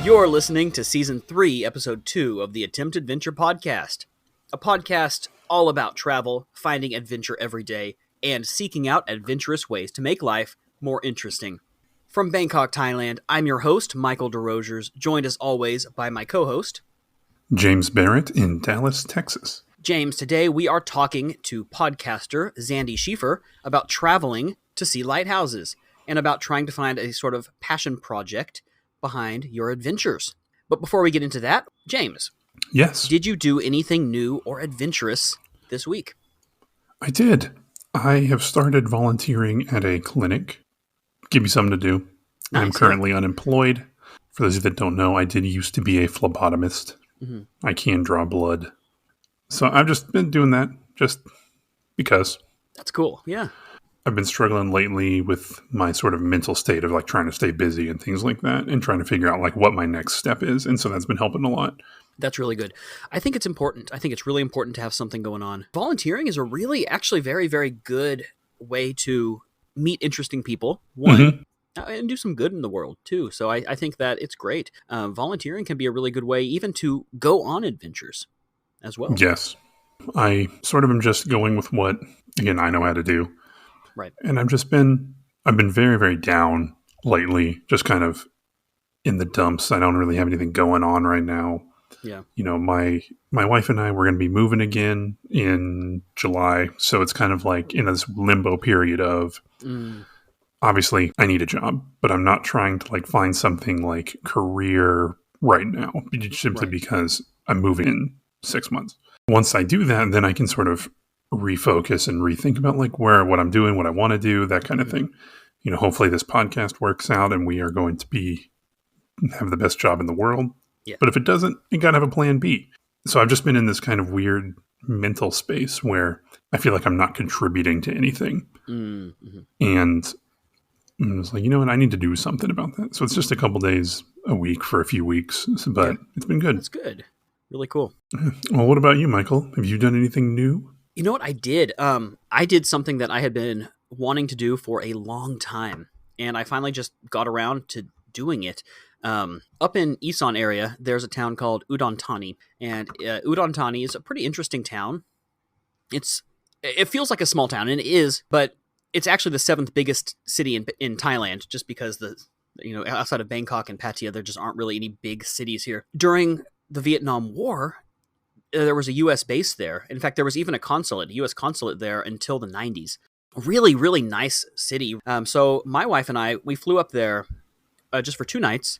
You're listening to Season 3, Episode 2 of the Attempt Adventure Podcast, a podcast all about travel, finding adventure every day, and seeking out adventurous ways to make life more interesting. From Bangkok, Thailand, I'm your host, Michael DeRogers, joined as always by my co-host, James Barrett in Dallas, Texas. James, today we are talking to podcaster Xandy Schiefer about traveling to see lighthouses and about trying to find a sort of passion project behind your adventures. But before we get into that, James. Yes. Did you do anything new or adventurous this week? I did. I have started volunteering at a clinic. Give me something to do. Nice. I'm currently unemployed. For those of you that don't know, I did used to be a phlebotomist. Mm-hmm. I can draw blood. So I've just been doing that just because. That's cool. Yeah. I've been struggling lately with my sort of mental state of like trying to stay busy and things like that and trying to figure out like what my next step is. And so that's been helping a lot. That's really good. I think it's important. I think it's really important to have something going on. Volunteering is a really actually very, very good way to meet interesting people, one, and do some good in the world too. So I think that it's great. Volunteering can be a really good way even to go on adventures as well. Yes. I sort of am just going with what, again, I know how to do. Right. And I've been very, very down lately, just kind of in the dumps. I don't really have anything going on right now. Yeah. You know, my wife and I were going to be moving again in July. So it's kind of like in this limbo period of, obviously I need a job, but I'm not trying to like find something like career right now, simply because I'm moving in 6 months. Once I do that, then I can sort of refocus and rethink about like what I'm doing, what I want to do, that kind of thing. You know, hopefully this podcast works out and we are going to have the best job in the world. Yeah. But if it doesn't, you got to have a plan B. So I've just been in this kind of weird mental space where I feel like I'm not contributing to anything. Mm-hmm. And I was like, you know what? I need to do something about that. So it's just a couple days a week for a few weeks, but it's been good. That's good. Really cool. Well, what about you, Michael? Have you done anything new? You know what I did? I did something that I had been wanting to do for a long time, and I finally just got around to doing it. Up in Isan area, there's a town called Udon Thani, and Udon Thani is a pretty interesting town. It feels like a small town, and it is, but it's actually the 7th biggest city in Thailand, just because outside of Bangkok and Pattaya, there just aren't really any big cities here. During the Vietnam War, there was a U.S. base there. In fact, there was even a U.S. consulate there until the 90s. Really, really nice city. So my wife and I, we flew up there just for 2 nights.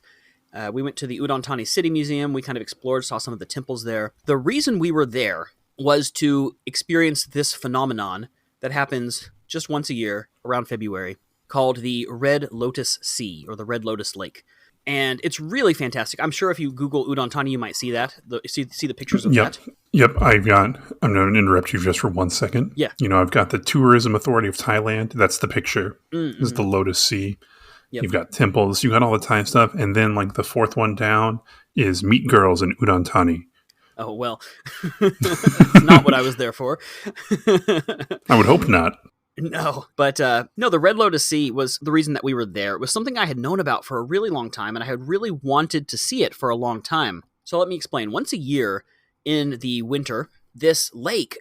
We went to the Udon Thani City Museum. We kind of explored, saw some of the temples there. The reason we were there was to experience this phenomenon that happens just once a year around February called the Red Lotus Sea or the Red Lotus Lake. And it's really fantastic. I'm sure if you Google Udon Thani, you might see that. See the pictures of that. Yep. I'm going to interrupt you just for 1 second. Yeah. You know, I've got the Tourism Authority of Thailand. That's the picture. Mm-hmm. This is the Lotus Sea. Yep. You've got temples. You've got all the Thai stuff. And then like the 4th one down is Meet Girls in Udon Thani. Oh, well. That's not what I was there for. I would hope not. No, but no, the Red Lotus Sea was the reason that we were there. It was something I had known about for a really long time, and I had really wanted to see it for a long time. So let me explain. Once a year in the winter, this lake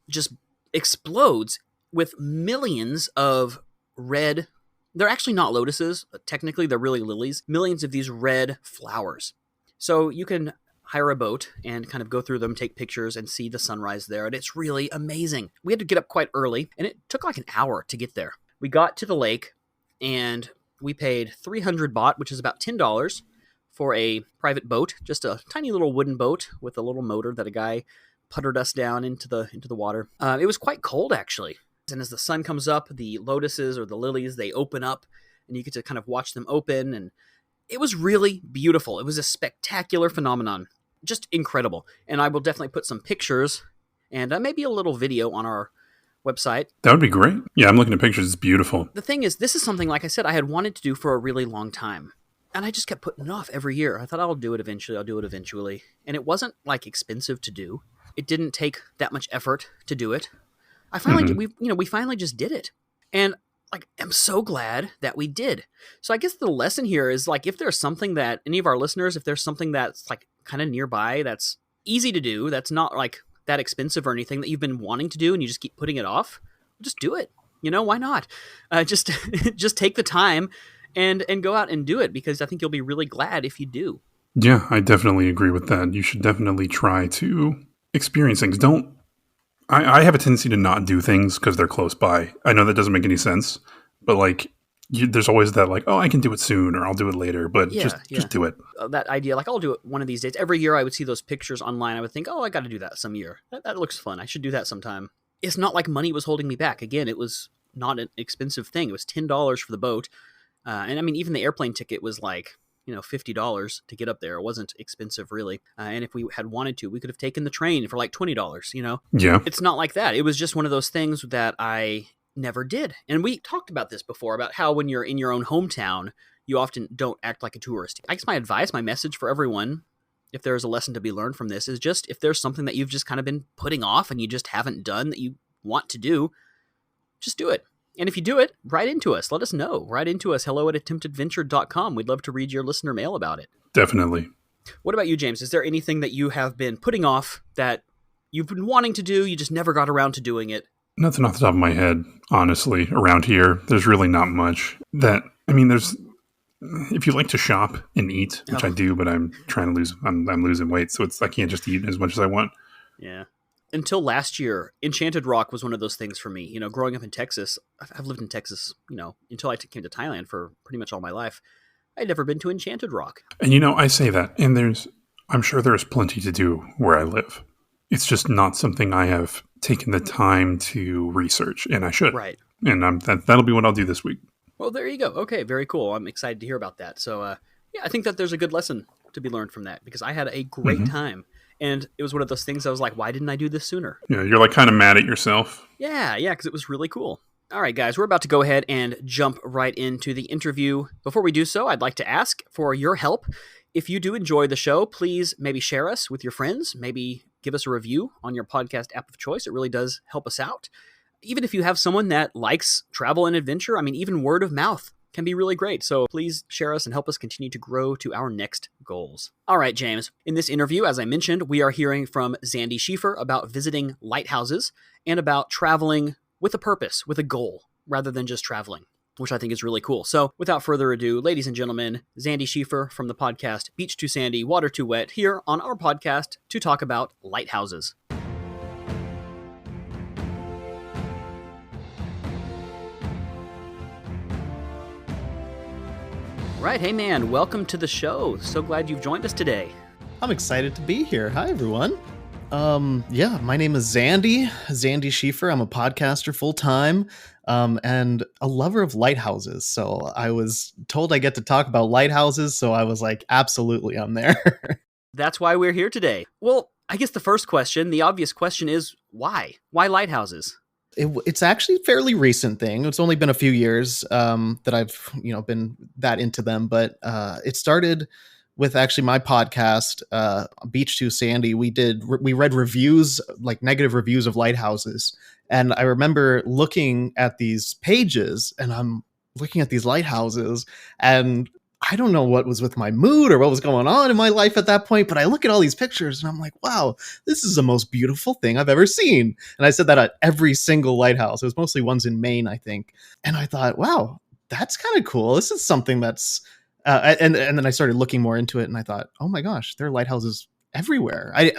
just explodes with millions of red. They're actually not lotuses. Technically, they're really lilies. Millions of these red flowers. So you can hire a boat and kind of go through them, take pictures, and see the sunrise there. And it's really amazing. We had to get up quite early, and it took like an hour to get there. We got to the lake, and we paid 300 baht, which is about $10, for a private boat, just a tiny little wooden boat with a little motor that a guy puttered us down into the water. It was quite cold, actually. And as the sun comes up, the lotuses or the lilies, they open up, and you get to kind of watch them open, and it was really beautiful. It was a spectacular phenomenon. Just incredible. And I will definitely put some pictures and maybe a little video on our website. That would be great. Yeah, I'm looking at pictures. It's beautiful. The thing is, this is something, like I said, I had wanted to do for a really long time. And I just kept putting it off every year. I thought I'll do it eventually. I'll do it eventually. And it wasn't like expensive to do. It didn't take that much effort to do it. I finally did. We finally just did it. And like, I'm so glad that we did. So I guess the lesson here is like, if there's something that any of our listeners, if there's something that's like kind of nearby, that's easy to do, that's not like that expensive or anything that you've been wanting to do and you just keep putting it off, just do it. Why not? Just take the time and go out and do it, because I think you'll be really glad if you do. Yeah, I definitely agree with that. You should definitely try to experience things. I have a tendency to not do things because they're close by. I know that doesn't make any sense, but like, there's always that like, oh, I can do it soon or I'll do it later, but just do it. That idea, like, I'll do it one of these days. Every year I would see those pictures online. I would think, oh, I got to do that some year. That looks fun. I should do that sometime. It's not like money was holding me back. Again, it was not an expensive thing. It was $10 for the boat. And I mean, even the airplane ticket was like, $50 to get up there. It wasn't expensive, really. And if we had wanted to, we could have taken the train for like $20, Yeah. It's not like that. It was just one of those things that I never did. And we talked about this before, about how when you're in your own hometown, you often don't act like a tourist. I guess my message for everyone, if there's a lesson to be learned from this, is just if there's something that you've just kind of been putting off and you just haven't done that you want to do, just do it. And if you do it, write into us. Let us know. Write into us, hello@attemptadventure.com. We'd love to read your listener mail about it. Definitely. What about you, James? Is there anything that you have been putting off that you've been wanting to do, you just never got around to doing it? Nothing off the top of my head, honestly. Around here, there's really not much. If you like to shop and eat, which I do, but I'm trying to I'm losing weight, so I can't just eat as much as I want. Yeah. Until last year, Enchanted Rock was one of those things for me. Growing up in Texas, I've lived in Texas, until I came to Thailand for pretty much all my life. I'd never been to Enchanted Rock. And I say that, and I'm sure there's plenty to do where I live. It's just not something I have taken the time to research, and I should. Right. And that'll be what I'll do this week. Well, there you go. Okay, very cool. I'm excited to hear about that. So, I think that there's a good lesson to be learned from that, because I had a great time. And it was one of those things I was like, why didn't I do this sooner? Yeah, you're like kind of mad at yourself. Yeah, because it was really cool. All right, guys, we're about to go ahead and jump right into the interview. Before we do so, I'd like to ask for your help. If you do enjoy the show, please maybe share us with your friends. Maybe give us a review on your podcast app of choice. It really does help us out. Even if you have someone that likes travel and adventure, even word of mouth can be really great. So please share us and help us continue to grow to our next goals. All right, James. In this interview, as I mentioned, we are hearing from Xandy Schiefer about visiting lighthouses and about traveling with a purpose, with a goal, rather than just traveling, which I think is really cool. So without further ado, ladies and gentlemen, Xandy Schiefer from the podcast Beach Too Sandy, Water Too Wet, here on our podcast to talk about lighthouses. Right, hey man, welcome to the show. So glad you've joined us today. I'm excited to be here. Hi, everyone. My name is Xandy Schiefer. I'm a podcaster full-time, and a lover of lighthouses. So I was told I get to talk about lighthouses, so I was like, absolutely, I'm there. That's why we're here today. Well, I guess the first question, the obvious question is, why? Why lighthouses? It's actually a fairly recent thing. It's only been a few years that I've been that into them, but it started with actually my podcast, Beach Too Sandy. We read reviews, like negative reviews of lighthouses, and I remember looking at these pages, and I'm looking at these lighthouses, and I don't know what was with my mood or what was going on in my life at that point, but I look at all these pictures and I'm like, wow, this is the most beautiful thing I've ever seen. And I said that at every single lighthouse. It was mostly ones in Maine, I think. And I thought, wow, that's kind of cool. This is something that's, and then I started looking more into it and I thought, oh my gosh, there are lighthouses everywhere. I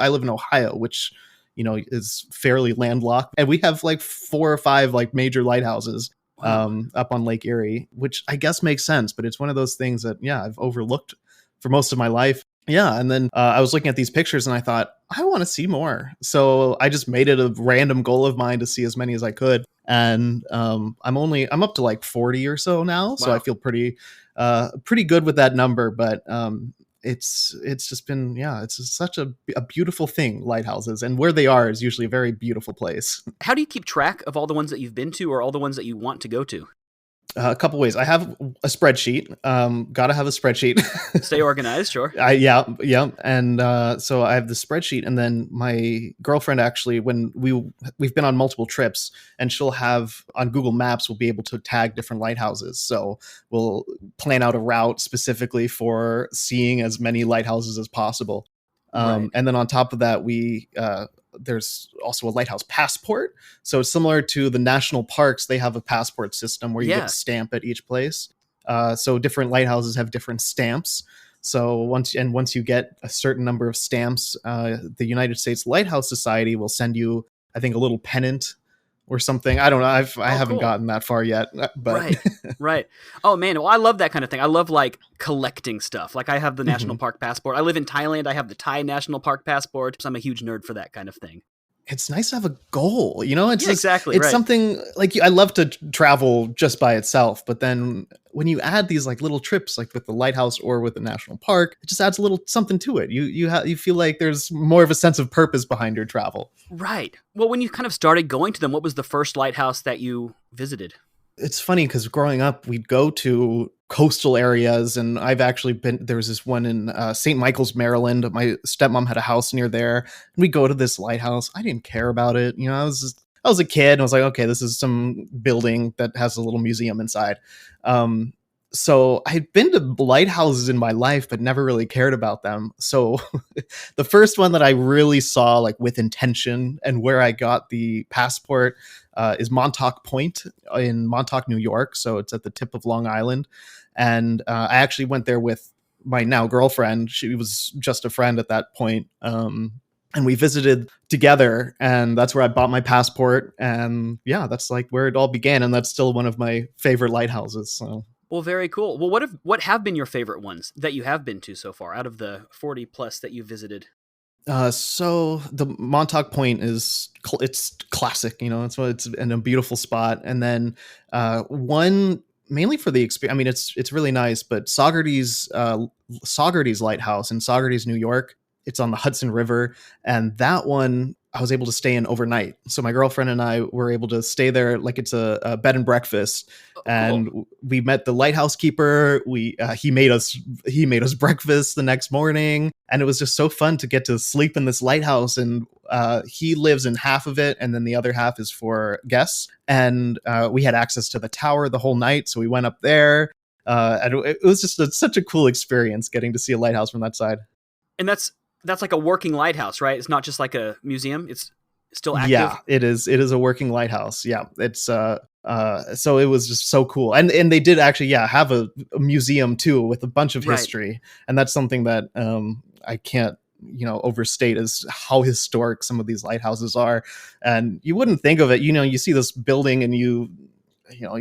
live in Ohio, which, is fairly landlocked. And we have like 4 or 5 like major lighthouses. Up on Lake Erie, which I guess makes sense, but it's one of those things that, I've overlooked for most of my life. Yeah. And then I was looking at these pictures and I thought, I want to see more. So I just made it a random goal of mine to see as many as I could. And I'm up to like 40 or so now. Wow. So I feel pretty good with that number, but it's just been, it's such a beautiful thing, lighthouses, and where they are is usually a very beautiful place. How do you keep track of all the ones that you've been to or all the ones that you want to go to? A couple ways. I have a spreadsheet. Gotta have a spreadsheet. Stay organized, sure. Yeah. And so I have the spreadsheet, and then my girlfriend actually, when we've been on multiple trips, and she'll have on Google Maps, we'll be able to tag different lighthouses. So we'll plan out a route specifically for seeing as many lighthouses as possible. Right. And then on top of that, there's also a lighthouse passport. So it's similar to the national parks. They have a passport system where you get Yeah. a stamp at each place. So different lighthouses have different stamps. So once you get a certain number of stamps, the United States Lighthouse Society will send you, I think, a little pennant or something. I don't know. I haven't cool. gotten that far yet, but Right. Oh man, well I love that kind of thing. I love like collecting stuff. Like I have the national park passport. I live in Thailand. I have the Thai national park passport. So I'm a huge nerd for that kind of thing. it's nice to have a goal, you know. It's Yeah, just, exactly, it's right. something like, I love to travel just by itself, but then when you add these like little trips, like with the lighthouse or with the national park, it just adds a little something to it. You feel like there's more of a sense of purpose behind your travel. Right. Well, when you kind of started going to them, what was the first lighthouse that you visited? It's funny because growing up, we'd go to coastal areas, and I've actually been, there was this one in St. Michael's, Maryland. My stepmom had a house near there, and we'd go to this lighthouse. I didn't care about it. You know, I was a kid, and I was like, okay, this is some building that has a little museum inside. So I'd been to lighthouses in my life, but never really cared about them. So the first one that I really saw like with intention, and where I got the passport, is Montauk Point in Montauk, New York. So it's at the tip of Long Island. And I actually went there with my now girlfriend. She was just a friend at that point. And we visited together, and that's where I bought my passport. And yeah, that's like where it all began. And that's still one of my favorite lighthouses. So. Well, very cool. Well, what have been your favorite ones that you have been to so far out of the 40 plus that you visited? So the Montauk Point is it's classic, you know. It's in a beautiful spot, and then one mainly for the experience. I mean, it's really nice, but Saugerties Lighthouse in Saugerties, New York. It's on the Hudson River, and that one I was able to stay in overnight. So my girlfriend and I were able to stay there, like it's a bed and breakfast. And Cool. we met the lighthouse keeper. He made us breakfast the next morning, and it was just so fun to get to sleep in this lighthouse. And he lives in half of it, and then the other half is for guests. And we had access to the tower the whole night, so we went up there. And it was just such a cool experience getting to see a lighthouse from that side. And that's like a working lighthouse, right? It's not just like a museum. It's still active. Yeah, it is. It is a working lighthouse. Yeah, it's so it was just so cool. And they did actually, have a museum too with a bunch of history. And that's something that I can't, overstate, is how historic some of these lighthouses are. And you wouldn't think of it, you see this building and you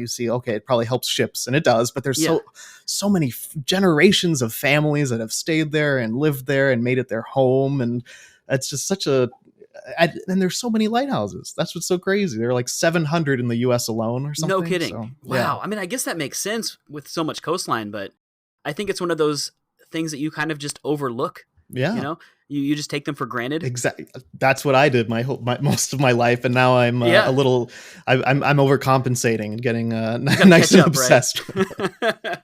see, okay, it probably helps ships, and it does, but there's so many generations of families that have stayed there and lived there and made it their home. And it's just and there's so many lighthouses. That's what's so crazy. There are like 700 in the US alone or something. No kidding. So, wow. yeah. I mean, I guess that makes sense with so much coastline, but I think it's one of those things that you kind of just overlook. Yeah. You just take them for granted. Exactly. That's what I did most of my life, and now I'm a little. I'm overcompensating and getting nice and obsessed. Right?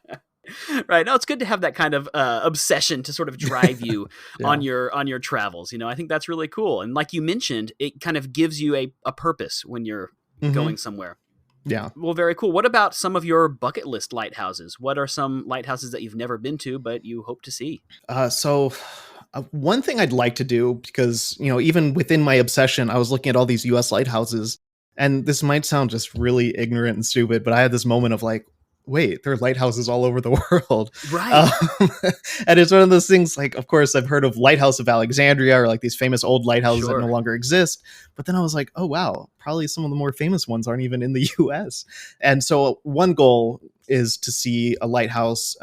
Right. No, it's good to have that kind of obsession to sort of drive you on your travels. I think that's really cool. And like you mentioned, it kind of gives you a purpose when you're going somewhere. Yeah. Well, very cool. What about some of your bucket list lighthouses? What are some lighthouses that you've never been to but you hope to see? One thing I'd like to do, because, even within my obsession, I was looking at all these US lighthouses, and this might sound just really ignorant and stupid, but I had this moment of like, wait, there are lighthouses all over the world. Right. And it's one of those things, like, of course, I've heard of Lighthouse of Alexandria, or like these famous old lighthouses that no longer exist. But then I was like, oh, wow, probably some of the more famous ones aren't even in the US. And so one goal is to see a lighthouse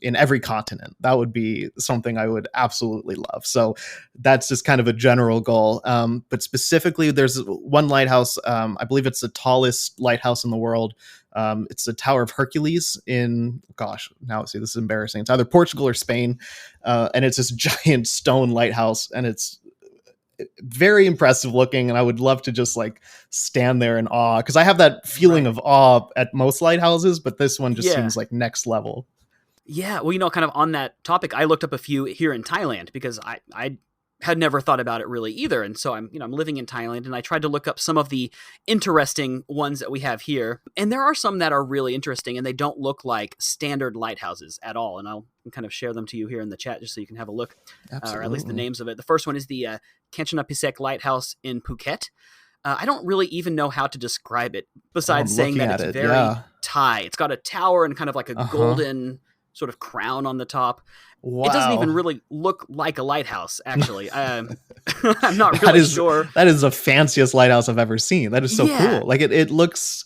in every continent. That would be something I would absolutely love. So that's just kind of a general goal. But specifically, there's one lighthouse, I believe it's the tallest lighthouse in the world. It's the Tower of Hercules in, now see, this is embarrassing. It's either Portugal or Spain. And it's this giant stone lighthouse, and it's very impressive looking, and I would love to just like stand there in awe, because I have that feeling of awe at most lighthouses, but this one just seems like next level. Yeah, well, kind of on that topic, I looked up a few here in Thailand because I had never thought about it really either, and so I'm living in Thailand, and I tried to look up some of the interesting ones that we have here, and there are some that are really interesting, and they don't look like standard lighthouses at all, and I'll kind of share them to you here in the chat just so you can have a look, or at least the names of it. The first one is the Kanchanabisek Lighthouse in Phuket. I don't really even know how to describe it besides saying that it's very Thai. It's got a tower and kind of like a golden sort of crown on the top. Wow. It doesn't even really look like a lighthouse, actually. I'm not really sure. That is the fanciest lighthouse I've ever seen. That is so cool. Like it looks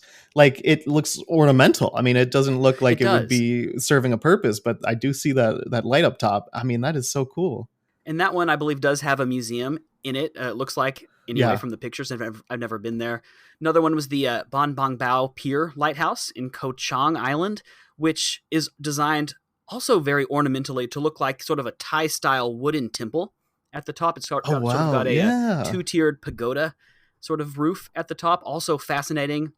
ornamental. I mean, it doesn't look like it would be serving a purpose, but I do see that light up top. I mean, that is so cool. And that one, I believe, does have a museum in it. It looks like, anyway, from the pictures. I've never been there. Another one was the Bon Bong Bao Pier Lighthouse in Koh Chang Island, which is designed also very ornamentally to look like sort of a Thai-style wooden temple at the top. It's sort of got a two-tiered pagoda sort of roof at the top. Also fascinating.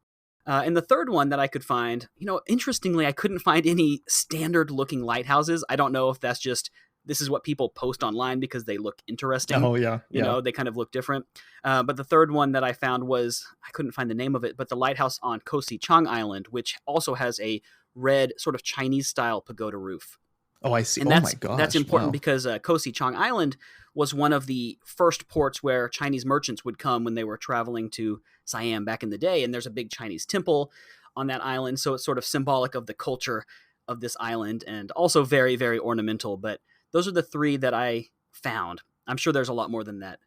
And the third one that I could find, interestingly, I couldn't find any standard-looking lighthouses. I don't know if that's just this is what people post online because they look interesting. Oh, yeah. They kind of look different. But the third one that I found was, I couldn't find the name of it, but the lighthouse on Koh Si Chang Island, which also has a red sort of Chinese style pagoda roof. Oh, I see. And my gosh. That's important because Koh Si Chang Island was one of the first ports where Chinese merchants would come when they were traveling to Siam back in the day. And there's a big Chinese temple on that island. So it's sort of symbolic of the culture of this island and also very, very ornamental. But those are the three that I found. I'm sure there's a lot more than that.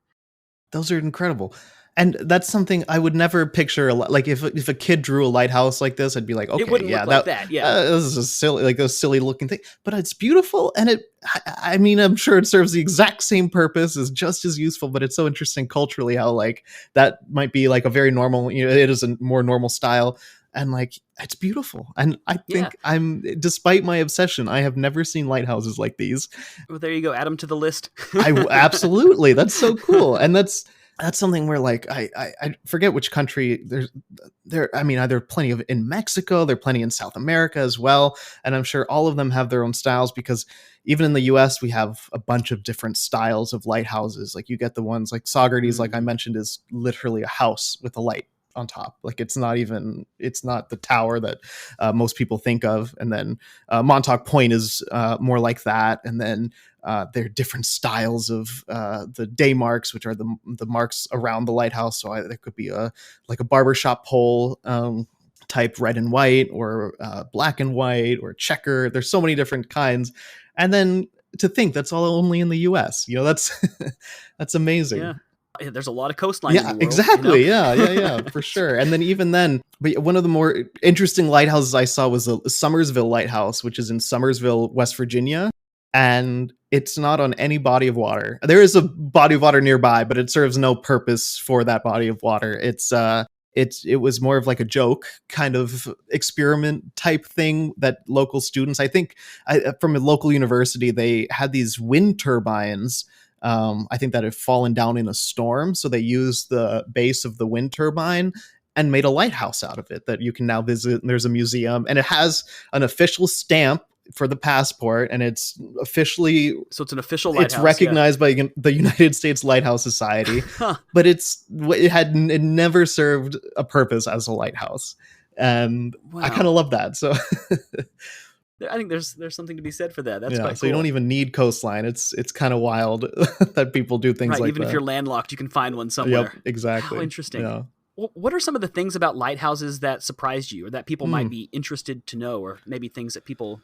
Those are incredible. And that's something I would never picture. Like if a kid drew a lighthouse like this, I'd be like, okay, it wouldn't look like that. Yeah, this is a silly looking thing, but it's beautiful. And I mean, I'm sure it serves the exact same purpose, is just as useful. But it's so interesting culturally how like that might be like a very normal. It is a more normal style, and like it's beautiful. And I think despite my obsession, I have never seen lighthouses like these. Well, there you go. Add them to the list. Absolutely, that's so cool, and that's something where like I forget which country there are plenty of in Mexico, there are plenty in South America as well, and I'm sure all of them have their own styles, because even in the US we have a bunch of different styles of lighthouses. Like you get the ones like Saugerties, like I mentioned, is literally a house with a light on top. Like it's not the tower that most people think of. And then Montauk Point is more like that. And then there are different styles of the day marks, which are the marks around the lighthouse. So there could be a barbershop pole type red and white, or black and white, or checker. There's so many different kinds. And then to think that's all only in the US, that's amazing. Yeah. There's a lot of coastline in the world, exactly. Yeah, for sure. And then even then, but one of the more interesting lighthouses I saw was the Summersville Lighthouse, which is in Summersville, West Virginia. And it's not on any body of water. There is a body of water nearby, but it serves no purpose for that body of water. It was more of like a joke kind of experiment type thing that local students, I think from a local university, they had these wind turbines, I think that had fallen down in a storm. So they used the base of the wind turbine and made a lighthouse out of it that you can now visit. And there's a museum, and it has an official stamp for the passport, and it's officially, so it's an official lighthouse. It's recognized by the United States Lighthouse Society, but it never served a purpose as a lighthouse, and I kind of love that. So I think there's something to be said for that. That's quite cool. So you don't even need coastline. It's kind of wild that people do things like that. Even if you're landlocked, you can find one somewhere. Yep, exactly. How interesting. Yeah. Well, what are some of the things about lighthouses that surprised you, or that people might be interested to know, or maybe things that people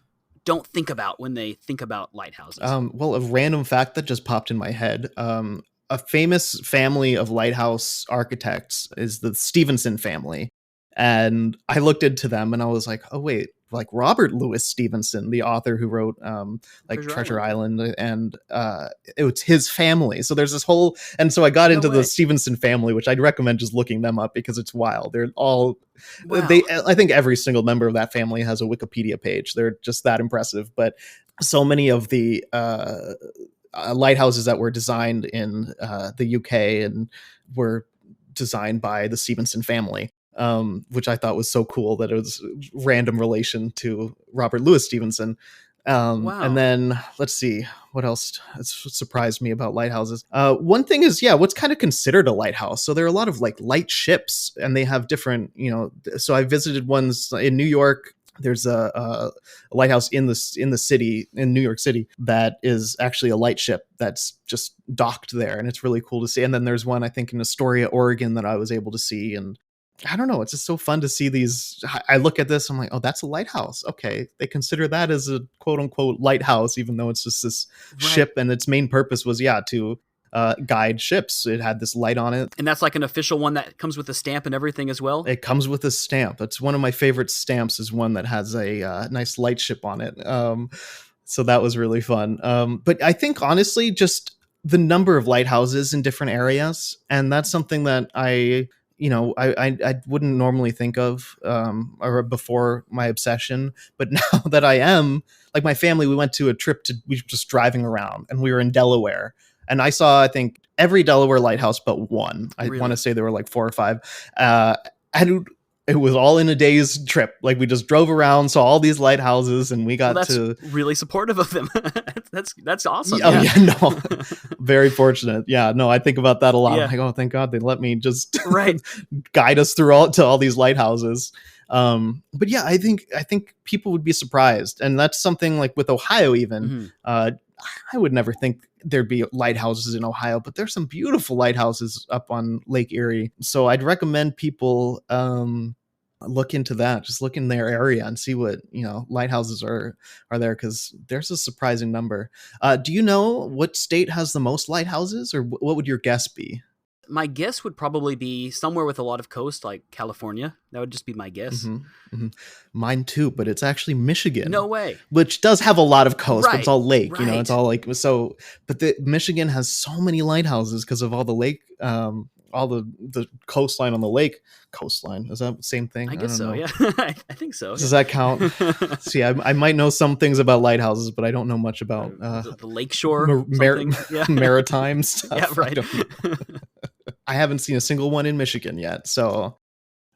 don't think about when they think about lighthouses? Well, a random fact that just popped in my head. A famous family of lighthouse architects is the Stevenson family. And I looked into them and I was like, oh, wait, like Robert Louis Stevenson, the author who wrote Treasure Island, and it was his family. So there's this whole, and so I got into the Stevenson family, which I'd recommend just looking them up because it's wild. They're all, I think every single member of that family has a Wikipedia page. They're just that impressive. But so many of the lighthouses that were designed in the UK and were designed by the Stevenson family, which I thought was so cool that it was random relation to Robert Louis Stevenson. Wow. And then let's see what else surprised me about lighthouses. One thing is, what's kind of considered a lighthouse. So there are a lot of like light ships, and they have different, so I visited ones in New York. There's a lighthouse in the city, in New York City, that is actually a light ship that's just docked there, and it's really cool to see. And then there's one, I think, in Astoria, Oregon, that I was able to see, and I don't know, it's just so fun to see these. I look at this, I'm like, oh, that's a lighthouse. Okay, they consider that as a quote unquote lighthouse, even though it's just this ship, and its main purpose was to guide ships. It had this light on it, and that's like an official one that comes with a stamp and everything as well. It comes with a stamp. It's one of my favorite stamps, is one that has a nice light ship on it. So that was really fun. But I think honestly, just the number of lighthouses in different areas, and that's something that I wouldn't normally think of or before my obsession. But now that I am, like my family, we went to a trip we were just driving around, and we were in Delaware. And I saw, I think, every Delaware lighthouse but one. I want to say there were like 4 or 5. And it was all in a day's trip. Like we just drove around, saw all these lighthouses, and we got to really supportive of them. that's awesome. No, very fortunate. Yeah, no, I think about that a lot. I'm like, oh, thank God they let me just guide us through to all these lighthouses. But yeah, I think people would be surprised, and that's something like with Ohio even. I would never think there'd be lighthouses in Ohio, but there's some beautiful lighthouses up on Lake Erie. So I'd recommend people look into that. Just look in their area and see what lighthouses are there, because there's a surprising number. Do you know what state has the most lighthouses, or what would your guess be? My guess would probably be somewhere with a lot of coast, like California. That would just be my guess. Mine too, but it's actually Michigan. No way. Which does have a lot of coast, but it's all lake. It's all like so. But Michigan has so many lighthouses because of all the lake, all the coastline on the lake. Coastline, is that the same thing? I guess so. know. Yeah, I think so. Does that count? See, I might know some things about lighthouses, but I don't know much about the lakeshore, maritime stuff. Yeah, right. I haven't seen a single one in Michigan yet, so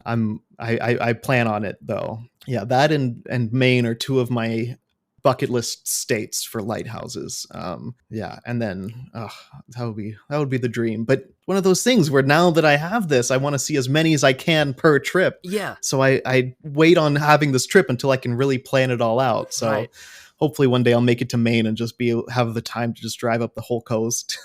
I plan on it though. Yeah, that and Maine are 2 of my bucket list states for lighthouses. And then that would be the dream. But one of those things where now that I have this, I want to see as many as I can per trip. Yeah. So I wait on having this trip until I can really plan it all out. So hopefully one day I'll make it to Maine and just have the time to just drive up the whole coast.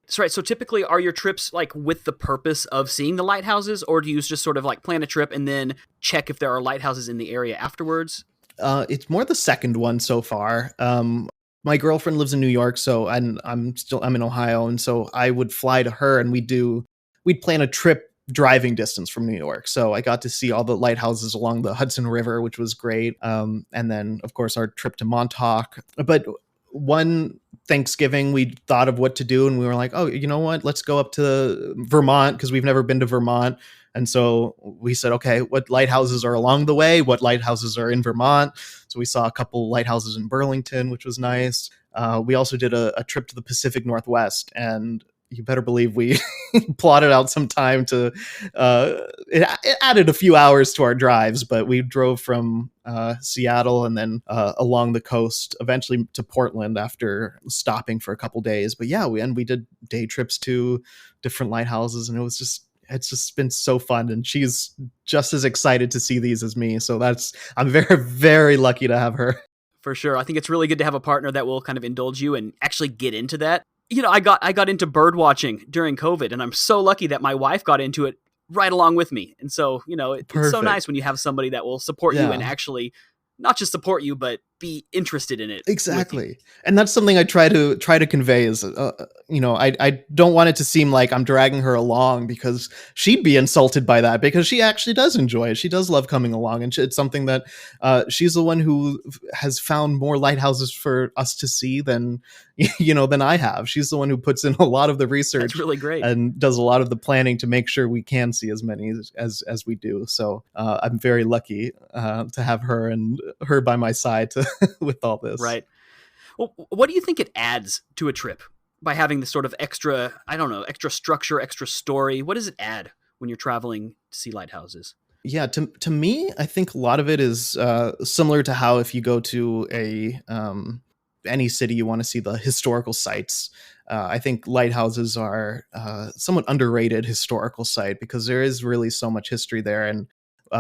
That's right. So typically, are your trips like with the purpose of seeing the lighthouses, or do you just sort of like plan a trip and then check if there are lighthouses in the area afterwards? It's more the second one so far. My girlfriend lives in New York, so I'm in Ohio, and so I would fly to her, and we'd plan a trip driving distance from New York. So I got to see all the lighthouses along the Hudson River, which was great. And then of course our trip to Montauk. But one Thanksgiving, we thought of what to do, and we were like, oh, you know what? Let's go up to Vermont, because we've never been to Vermont. And so we said, okay, what lighthouses are along the way? What lighthouses are in Vermont? So we saw a couple lighthouses in Burlington, which was nice. We also did a trip to the Pacific Northwest, and you better believe we plotted out some time to, it added a few hours to our drives, but we drove from Seattle and then along the coast, eventually to Portland after stopping for a couple days. But yeah, we did day trips to different lighthouses, and it's just been so fun. And she's just as excited to see these as me. So I'm very, very lucky to have her. For sure. I think it's really good to have a partner that will kind of indulge you and actually get into that. I got into bird watching during COVID, and I'm so lucky that my wife got into it right along with me. And so, it's so nice when you have somebody that will support you and actually not just support you, but be interested in it. Exactly. And that's something I try to convey is, I don't want it to seem like I'm dragging her along, because she'd be insulted by that, because she actually does enjoy it. She does love coming along, and it's something that she's the one who has found more lighthouses for us to see than I have. She's the one who puts in a lot of the research. That's really great. And does a lot of the planning to make sure we can see as many as we do. So I'm very lucky to have her by my side with all this. Right. Well, what do you think it adds to a trip? by having this sort of extra, I don't know, extra structure, extra story? What does it add when you're traveling to see lighthouses? Yeah, to me, I think a lot of it is similar to how if you go to a any city, you want to see the historical sites. I think lighthouses are somewhat underrated historical site because there is really so much history there, and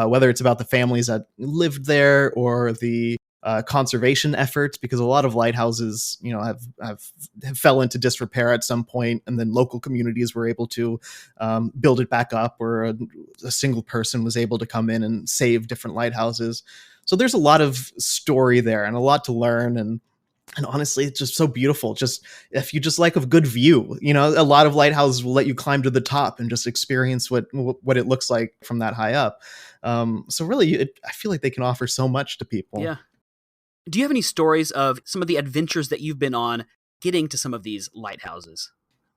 whether it's about the families that lived there or the conservation efforts, because a lot of lighthouses, have fell into disrepair at some point, and then local communities were able to build it back up, or a single person was able to come in and save different lighthouses. So there's a lot of story there and a lot to learn, and honestly, it's just so beautiful. Just if you just like a good view, a lot of lighthouses will let you climb to the top and just experience what it looks like from that high up. So really, I feel like they can offer so much to people. Yeah. Do you have any stories of some of the adventures that you've been on getting to some of these lighthouses?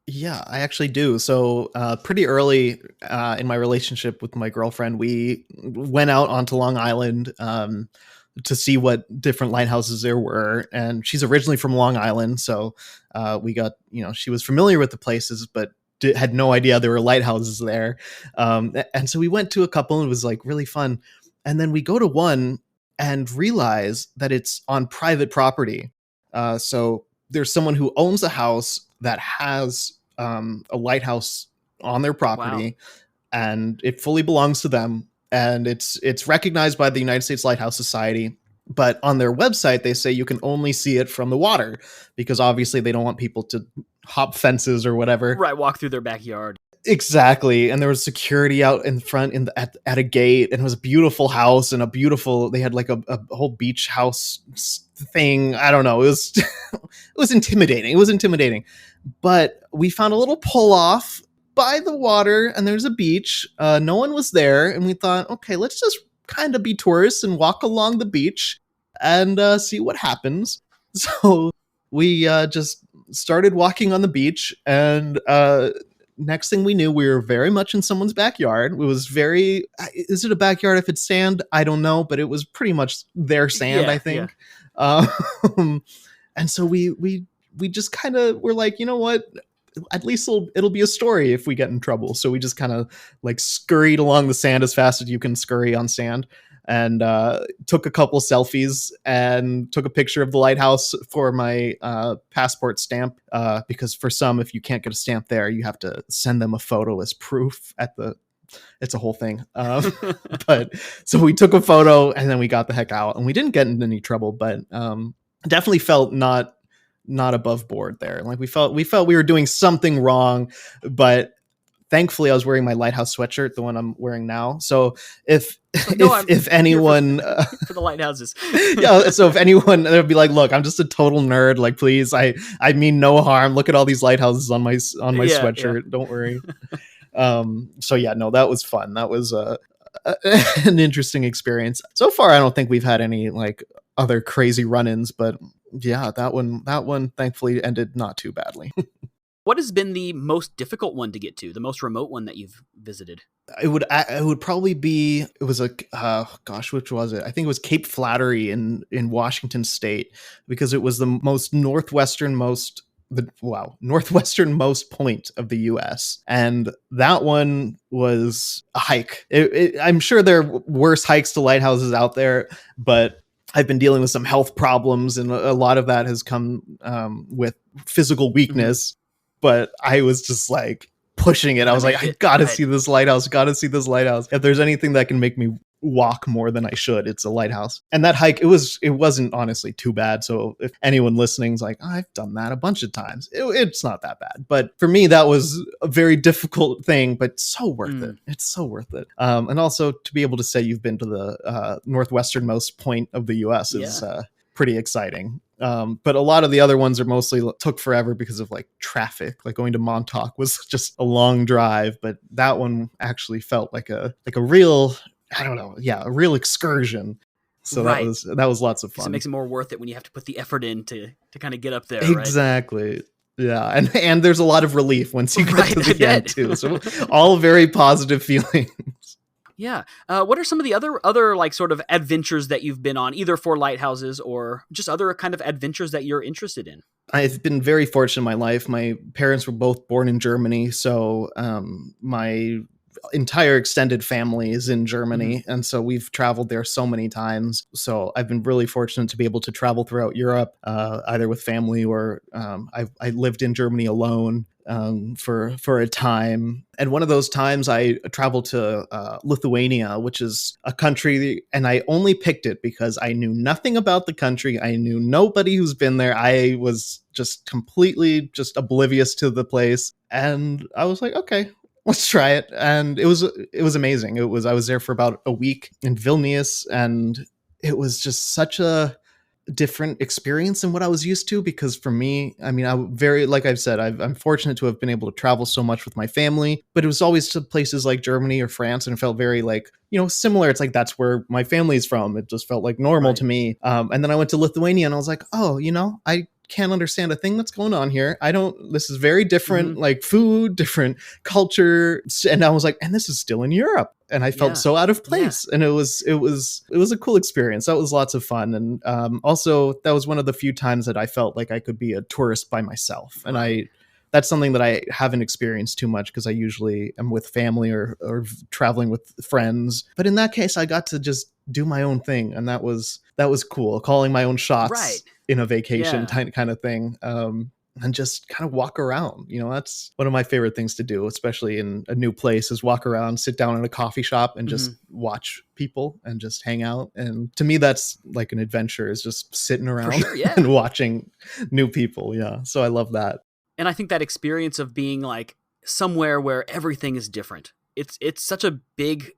Yeah, I actually do. So pretty early in my relationship with my girlfriend, we went out onto Long Island to see what different lighthouses there were. And she's originally from Long Island. So we got, she was familiar with the places, but had no idea there were lighthouses there. And so we went to a couple and it was like really fun. And then we go to one and realize that it's on private property. So there's someone who owns a house that has a lighthouse on their property. Wow. And it fully belongs to them. And it's recognized by the United States Lighthouse Society. But on their website, they say you can only see it from the water because obviously they don't want people to hop fences or whatever. Right, walk through their backyard. Exactly. And there was security out in front at a gate, and it was a beautiful house and they had like a whole beach house thing. I don't know. It was it was intimidating. It was intimidating. But we found a little pull off by the water, and there's a beach. No one was there, and we thought, okay, let's just kind of be tourists and walk along the beach and see what happens. So we just started walking on the beach, and next thing we knew, we were very much in someone's backyard. It was is it a backyard if it's sand? I don't know, but it was pretty much their sand, I think. Yeah. And so we just kind of were like, you know what? At least it'll be a story if we get in trouble. So we just kind of like scurried along the sand as fast as you can scurry on sand, and took a couple selfies and took a picture of the lighthouse for my passport stamp. Because for some, if you can't get a stamp there, you have to send them a photo as proof it's a whole thing. But so we took a photo and then we got the heck out, and we didn't get into any trouble, but definitely felt not above board there. Like we felt we were doing something wrong, but thankfully I was wearing my lighthouse sweatshirt, the one I'm wearing now. So if anyone for the lighthouses, yeah. So if anyone, would be like, look, I'm just a total nerd. Like, please, I mean no harm. Look at all these lighthouses on my sweatshirt. Yeah. Don't worry. So yeah, no, that was fun. That was an interesting experience. So far, I don't think we've had any like other crazy run-ins, but yeah, that one thankfully ended not too badly. What has been the most difficult one to get to, the most remote one that you've visited? It would probably be, it was which was it? I think it was Cape Flattery in Washington State, because it was the most northwesternmost point of the US. And that one was a hike. I'm sure there are worse hikes to lighthouses out there, but I've been dealing with some health problems, and a lot of that has come with physical weakness. Mm-hmm. But I was just like pushing it. I was like, I gotta see this lighthouse. If there's anything that can make me walk more than I should, it's a lighthouse. And that hike, it wasn't honestly too bad. So if anyone listening's like, oh, I've done that a bunch of times, it's not that bad. But for me, that was a very difficult thing, but so worth it. It's so worth it. And also to be able to say you've been to the northwesternmost point of the US is pretty exciting. But a lot of the other ones are mostly took forever because of like traffic. Like going to Montauk was just a long drive, but that one actually felt like a real, I don't know, a real excursion. So that was lots of fun. So it makes it more worth it when you have to put the effort in to kind of get up there. Exactly. Right? Yeah, and there's a lot of relief once you get to the end too. So all very positive feelings. Yeah. What are some of the other like sort of adventures that you've been on, either for Lighthouses or just other kind of adventures that you're interested in? I've been very fortunate in my life. My parents were both born in Germany, so my entire extended family is in Germany, and so we've traveled there so many times. So I've been really fortunate to be able to travel throughout Europe, either with family or I lived in Germany alone for a time. And one of those times I traveled to Lithuania, which is a country, and I only picked it because I knew nothing about the country. I knew nobody who's been there. I was just completely just oblivious to the place. And I was like, okay, let's try it. And it was amazing. I was there for about a week in Vilnius, and it was just such a different experience than what I was used to, because for me, I mean, like I've said, I'm fortunate to have been able to travel so much with my family, but it was always to places like Germany or France, and it felt very like, similar. It's like, that's where my family's from. It just felt like normal to me. And then I went to Lithuania and I was like, oh, I can't understand a thing that's going on here. This is very different, like food, different culture. And I was like, and this is still in Europe. And I felt so out of place. And it was a cool experience. That was lots of fun. And also that was one of the few times that I felt like I could be a tourist by myself. And that's something that I haven't experienced too much, because I usually am with family or traveling with friends. But in that case, I got to just do my own thing. And that was cool, calling my own shots in a vacation kind of thing. And just kind of walk around. That's one of my favorite things to do, especially in a new place, is walk around, sit down in a coffee shop and just watch people and just hang out. And to me, that's like an adventure, is just sitting around and watching new people. Yeah. So I love that. And I think that experience of being like somewhere where everything is different, it's such a big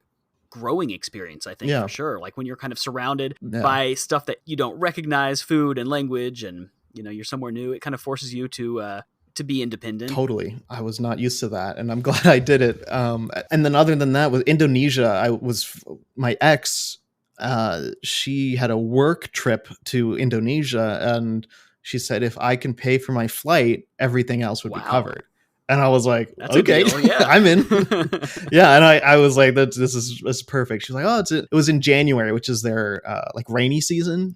growing experience, I think, for sure. Like when you're kind of surrounded by stuff that you don't recognize, food and language, and you're somewhere new, it kind of forces you to be independent. Totally. I was not used to that, and I'm glad I did it. And then other than that, with Indonesia, my ex, she had a work trip to Indonesia, and she said, if I can pay for my flight, everything else would be covered. And I was like, that's okay, I'm in. Yeah. And I was like, this is perfect. She's like, oh, it was in January, which is their like rainy season.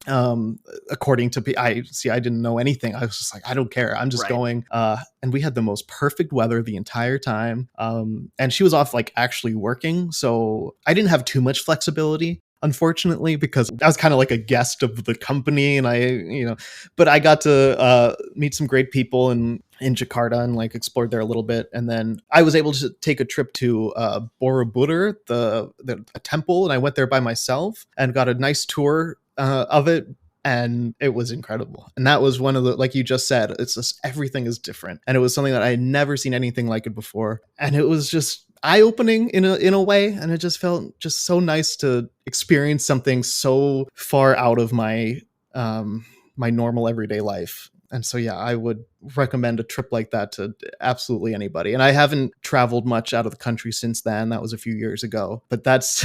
According to I didn't know anything. I was just like, I don't care, I'm just going. And we had the most perfect weather the entire time. And she was off like actually working, so I didn't have too much flexibility, unfortunately, because I was kind of like a guest of the company, and but I got to meet some great people in Jakarta and like explored there a little bit. And then I was able to take a trip to Borobudur, a temple, and I went there by myself and got a nice tour of it, and it was incredible. And that was one of the, like you just said, it's just everything is different, and it was something that I had never seen anything like it before, and it was just eye-opening in a way, and it just felt just so nice to experience something so far out of my my normal everyday life. And so I would recommend a trip like that to absolutely anybody. And I haven't traveled much out of the country since then. That was a few years ago, but that's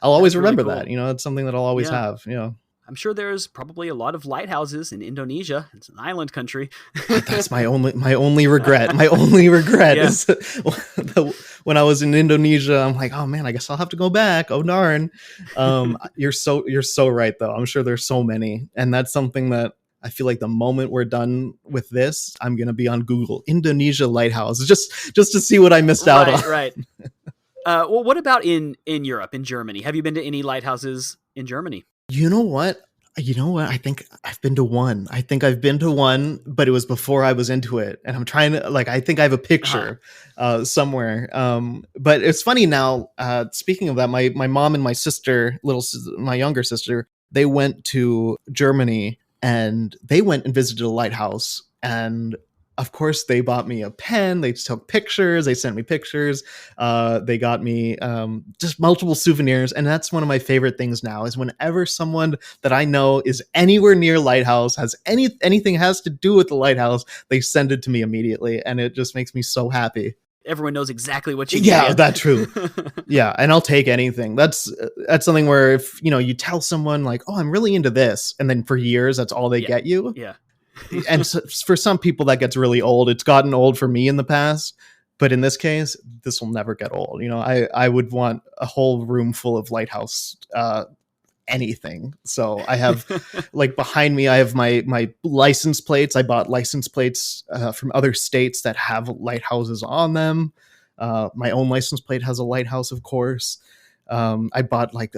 I'll always remember really cool. That. It's something that I'll always have. I'm sure there's probably a lot of lighthouses in Indonesia. It's an island country. That's my only regret. My only regret is when I was in Indonesia, I'm like, oh man, I guess I'll have to go back. Oh darn. You're so right though. I'm sure there's so many, and that's something that I feel like the moment we're done with this, I'm gonna be on Google Indonesia lighthouse just to see what I missed out on. Right. Well, what about in Europe, in Germany? Have you been to any lighthouses in Germany? You know what? I think I've been to one. But it was before I was into it. And I'm trying to, I think I have a picture somewhere. But it's funny now, speaking of that, my mom and my sister, my younger sister, they went to Germany, and they went and visited a lighthouse. And of course, they bought me a pen. They took pictures. They sent me pictures. They got me just multiple souvenirs. And that's one of my favorite things now, is whenever someone that I know is anywhere near lighthouse, has anything has to do with the lighthouse, they send it to me immediately. And it just makes me so happy. Everyone knows exactly what you get. That's true. Yeah, and I'll take anything. That's something where if you tell someone like, oh, I'm really into this, and then for years that's all they get you. Yeah. And so, for some people that gets really old. It's gotten old for me in the past, But in this case, this will never get old. I would want a whole room full of lighthouse anything. So I have like behind me, I have my license plates. I bought license plates from other states that have lighthouses on them. My own license plate has a lighthouse, of course. I bought like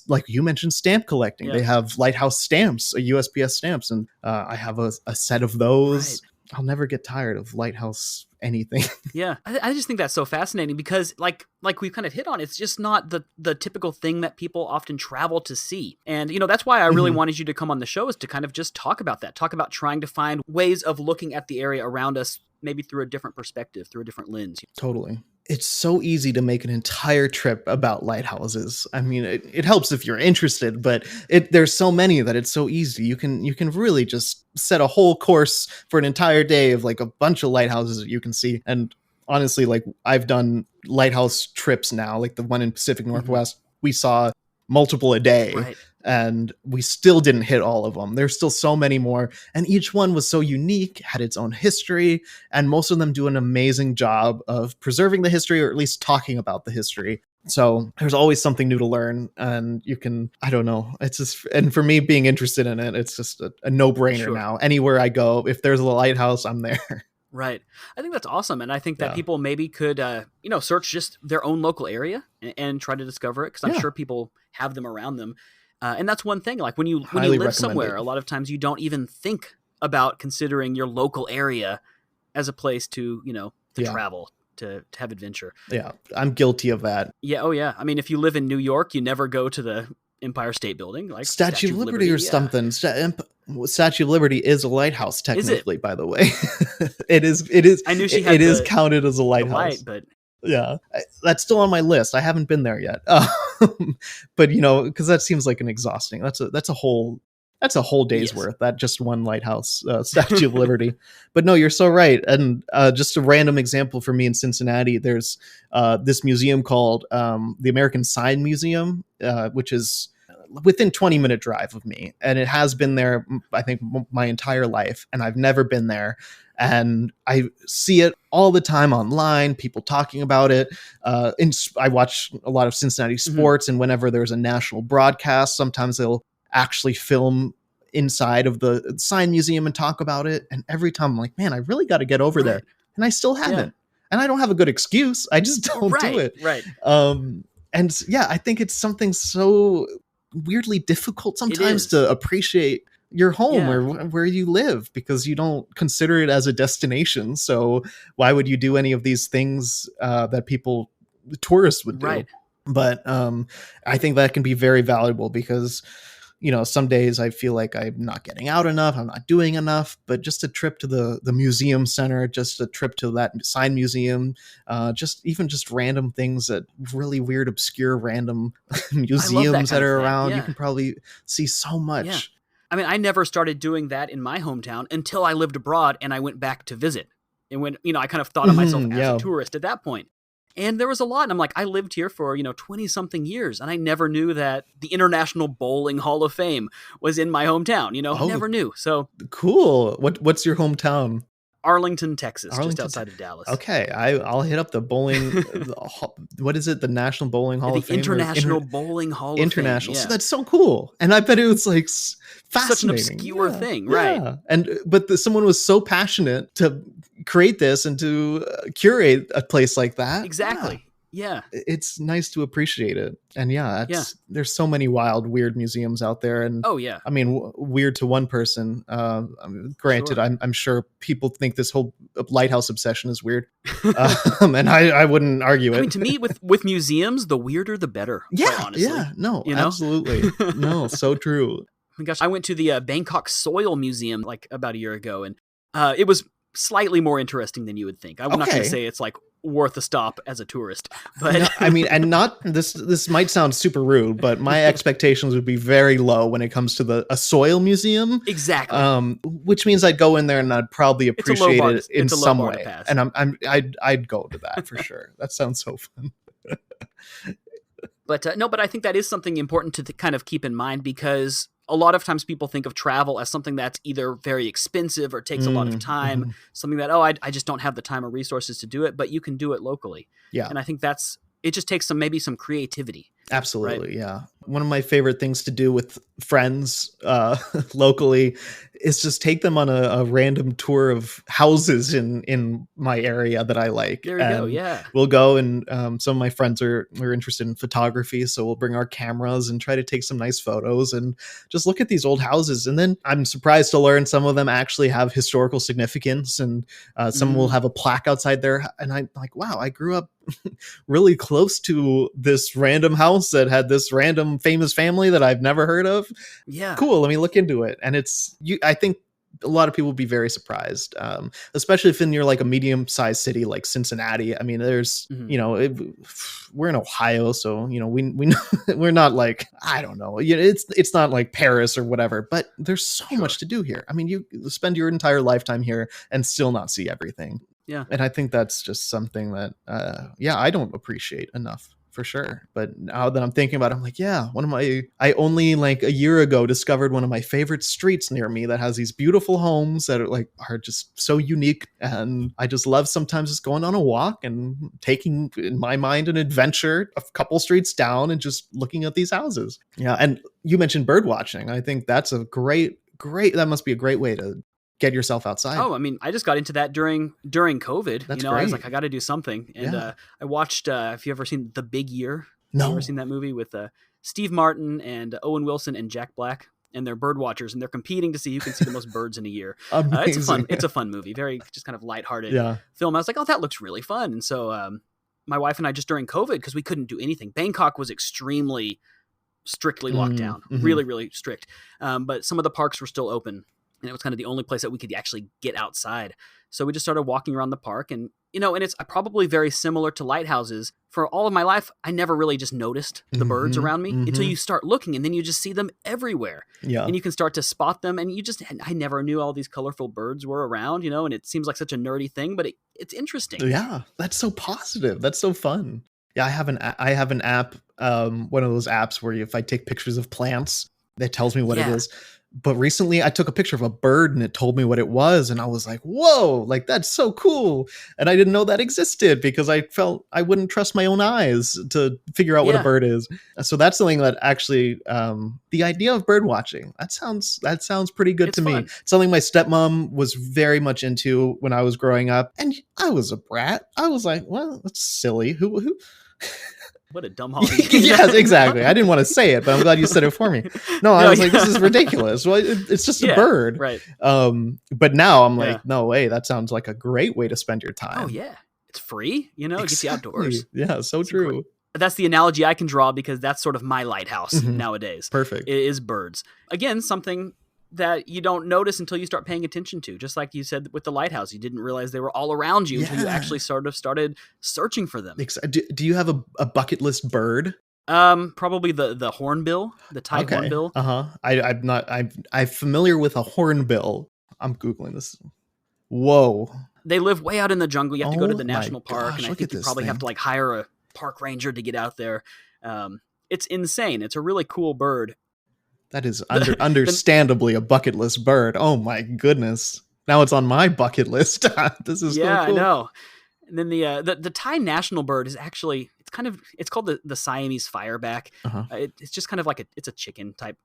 like you mentioned, stamp collecting. They have lighthouse stamps, USPS stamps, and I have a set of those. Right. I'll never get tired of lighthouse anything. Yeah, I just think that's so fascinating because, like we've kind of hit on, it's just not the typical thing that people often travel to see. And, that's why I really wanted you to come on the show, is to kind of just talk about that, talk about trying to find ways of looking at the area around us, maybe through a different perspective, through a different lens. Totally. It's so easy to make an entire trip about lighthouses. I mean, it helps if you're interested, but there's so many that it's so easy. You can really just set a whole course for an entire day of like a bunch of lighthouses that you can see. And honestly, like I've done lighthouse trips now, like the one in Pacific Northwest, we saw multiple a day. Right. And we still didn't hit all of them. There's still so many more. And each one was so unique, had its own history, and most of them do an amazing job of preserving the history, or at least talking about the history. So there's always something new to learn, and you can, I don't know, it's just, and for me being interested in it, it's just a no-brainer now. Anywhere I go, if there's a lighthouse, I'm there. Right. I think that's awesome. And I think that people maybe could, search just their own local area and try to discover it, because I'm sure people have them around them. And that's one thing, like when you live somewhere, a lot of times you don't even think about considering your local area as a place to travel, to have adventure. Yeah, I'm guilty of that. Yeah. Oh, yeah. I mean, if you live in New York, you never go to the Empire State Building, like Statue of Liberty or something. Statue of Liberty is a lighthouse, technically, by the way. It is. I knew she had it is counted as a lighthouse. But yeah, that's still on my list. I haven't been there yet. But because that seems like an exhausting. That's a whole day's worth. That just one lighthouse, Statue of Liberty. But no, you're so right. And just a random example for me in Cincinnati, there's this museum called the American Sign Museum, which is within 20-minute drive of me, and it has been there, I think, my entire life, and I've never been there. And I see it all the time online, people talking about it. I watch a lot of Cincinnati sports, and whenever there's a national broadcast, sometimes they'll actually film inside of the sign museum and talk about it. And every time I'm like, man, I really got to get over there. And I still haven't. And I don't have a good excuse. I just don't do it. Right. And yeah, I think it's something so weirdly difficult sometimes to appreciate your home or where you live, because you don't consider it as a destination. So why would you do any of these things that tourists would do? Right. But I think that can be very valuable, because some days I feel like I'm not getting out enough, I'm not doing enough. But just a trip to the museum center, just a trip to that sign museum, just random things, that really weird, obscure, random museums that are around. You can probably see so much. Yeah. I mean, I never started doing that in my hometown until I lived abroad and I went back to visit. And when, I kind of thought of myself as a tourist at that point. And there was a lot. And I'm like, I lived here for, 20 something years. And I never knew that the International Bowling Hall of Fame was in my hometown. I never knew. So cool. What's your hometown? Arlington, Texas, just outside of Dallas. Okay, I'll hit up the bowling. What is it? The National Bowling Hall of Fame? International Bowling Hall of Fame. International. So that's so cool. And I bet it was like fascinating. Such an obscure thing, right? But someone was so passionate to create this and to curate a place like that. Exactly. Yeah. It's nice to appreciate it. And there's so many wild, weird museums out there. And I mean, weird to one person. Granted, I'm sure people think this whole lighthouse obsession is weird. And I wouldn't argue it. I mean, to me, with museums, the weirder, the better. Yeah. honestly. Yeah. No, absolutely. No, so true. Oh my gosh, I went to the Bangkok Soil Museum like about a year ago, and it was slightly more interesting than you would think. I'm not going to say it's like worth a stop as a tourist, but no, I mean, and not this might sound super rude, but my expectations would be very low when it comes to a soil museum. Exactly. Which means I'd go in there and I'd probably appreciate it in some way. And I'd go to that for sure. That sounds so fun. But no, but I think that is something important to kind of keep in mind, because a lot of times people think of travel as something that's either very expensive or takes a lot of time, something that, I just don't have the time or resources to do it, but you can do it locally. Yeah. And I think it just takes maybe some creativity. Absolutely. Right? Yeah. One of my favorite things to do with friends locally is just take them on a random tour of houses in my area that I like. There you go. Yeah. We'll go and some of my friends are interested in photography. So we'll bring our cameras and try to take some nice photos and just look at these old houses. And then I'm surprised to learn some of them actually have historical significance, and some will have a plaque outside there. And I'm like, wow, I grew up really close to this random house that had this random famous family that I've never heard of. Yeah. Cool. Let me look into it. And I think a lot of people would be very surprised, especially if you're like a medium-sized city like Cincinnati. I mean, there's, we're in Ohio, so we're not like, I don't know, it's not like Paris or whatever, but there's so much to do here. I mean, you spend your entire lifetime here and still not see everything. Yeah. And I think that's just something that, I don't appreciate enough, for sure. But now that I'm thinking about it, I'm like, I only like a year ago discovered one of my favorite streets near me that has these beautiful homes that are just so unique. And I just love sometimes just going on a walk and taking, in my mind, an adventure a couple streets down and just looking at these houses. Yeah. And you mentioned bird watching. I think that's a great, that must be a great way to get yourself outside. Oh, I mean, I just got into that during COVID. That's I great. was like, I got to do something. And I watched, have you ever seen The Big Year? No. Have you ever seen that movie with Steve Martin and Owen Wilson and Jack Black? And they're bird watchers, and they're competing to see who can see the most birds in a year. It's a fun movie, very just kind of lighthearted film. I was like, oh, that looks really fun. And so my wife and I, just during COVID, because we couldn't do anything, Bangkok was extremely strictly locked down, really, really strict. But some of the parks were still open. And it was kind of the only place that we could actually get outside. So we just started walking around the park, and it's probably very similar to Lighthouses. For all of my life, I never really just noticed the birds around me until you start looking, and then you just see them everywhere. Yeah. And you can start to spot them, and I never knew all these colorful birds were around, and it seems like such a nerdy thing, but it's interesting. Yeah, that's so positive. That's so fun. Yeah, I have an app, one of those apps where if I take pictures of plants, that tells me what it is. But recently I took a picture of a bird and it told me what it was. And I was like, whoa, like that's so cool. And I didn't know that existed because I felt I wouldn't trust my own eyes to figure out what a bird is. So that's something that actually, the idea of bird watching, that sounds pretty good to me. It's something my stepmom was very much into when I was growing up. And I was a brat. I was like, well, that's silly. Who? What a dumb hobby. Yes, exactly. I didn't want to say it, but I'm glad you said it for me. No, I was like, this is ridiculous. Well, it's just a bird. Right. But now I'm like, no way. That sounds like a great way to spend your time. Oh, yeah. It's free, it gets you outdoors. Yeah, so true. That's the analogy I can draw because that's sort of my lighthouse nowadays. Perfect. It is birds. Again, something that you don't notice until you start paying attention to. Just like you said with the lighthouse, you didn't realize they were all around you until you actually started searching for them. Do you have a bucket list bird? Probably the hornbill, the Thai hornbill. I'm familiar with a hornbill. I'm Googling this. Whoa. They live way out in the jungle. You have to go to the national park, and I think you probably have to hire a park ranger to get out there. It's insane. It's a really cool bird. That is understandably a bucket list bird. Oh my goodness. Now it's on my bucket list. This is so cool. I know. And then the Thai national bird is actually, it's called the Siamese fireback. It's just kind of like it's a chicken type